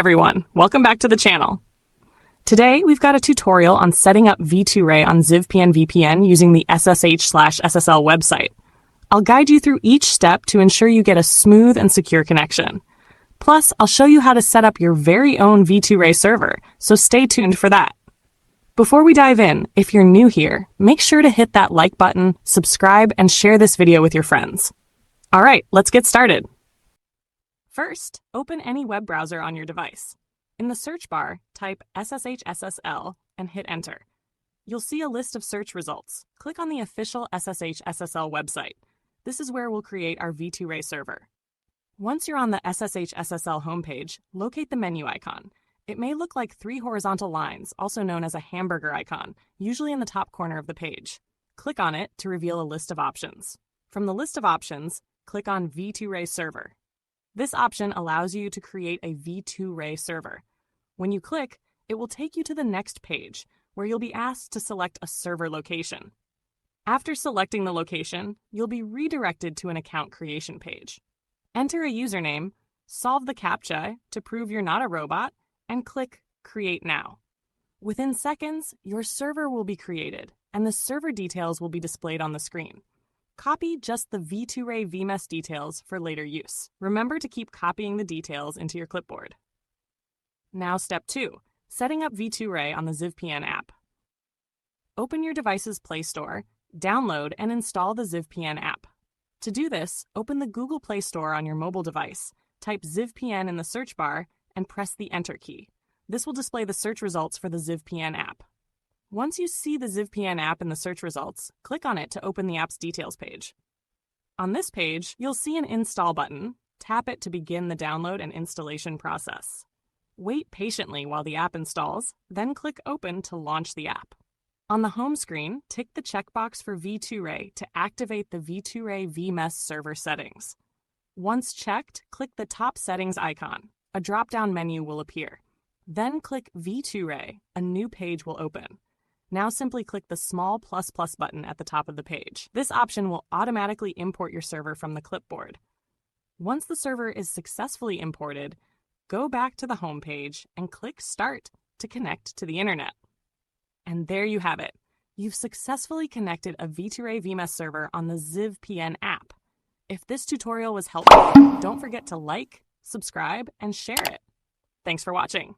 Everyone, welcome back to the channel. Today, we've got a tutorial on setting up V2Ray on Zivpn VPN using the SSH/SSL website. I'll guide you through each step to ensure you get a smooth and secure connection. Plus, I'll show you how to set up your very own V2Ray server, so stay tuned for that. Before we dive in, if you're new here, make sure to hit that like button, subscribe, and share this video with your friends. All right, let's get started. First, open any web browser on your device. In the search bar, type SSH/SSL and hit enter. You'll see a list of search results. Click on the official SSH/SSL website. This is where we'll create our V2Ray server. Once you're on the SSH/SSL homepage, locate the menu icon. It may look like 3 horizontal lines, also known as a hamburger icon, usually in the top corner of the page. Click on it to reveal a list of options. From the list of options, click on V2Ray server. This option allows you to create a V2Ray server. When you click, it will take you to the next page, where you'll be asked to select a server location. After selecting the location, you'll be redirected to an account creation page. Enter a username, solve the CAPTCHA to prove you're not a robot, and click Create Now. Within seconds, your server will be created, and the server details will be displayed on the screen. Copy just the V2Ray VMess details for later use. Remember to keep copying the details into your clipboard. Now step 2, setting up V2Ray on the Zivpn app. Open your device's Play Store, download and install the Zivpn app. To do this, open the Google Play Store on your mobile device, type Zivpn in the search bar, and press the Enter key. This will display the search results for the Zivpn app. Once you see the Zivpn app in the search results, click on it to open the app's details page. On this page, you'll see an Install button. Tap it to begin the download and installation process. Wait patiently while the app installs, then click Open to launch the app. On the home screen, tick the checkbox for V2Ray to activate the V2Ray VMess server settings. Once checked, click the top settings icon. A drop-down menu will appear. Then click V2Ray. A new page will open. Now simply click the small ++ button at the top of the page. This option will automatically import your server from the clipboard. Once the server is successfully imported, go back to the home page and click Start to connect to the internet. And there you have it. You've successfully connected a V2Ray VMess server on the Zivpn app. If this tutorial was helpful, don't forget to like, subscribe, and share it. Thanks for watching.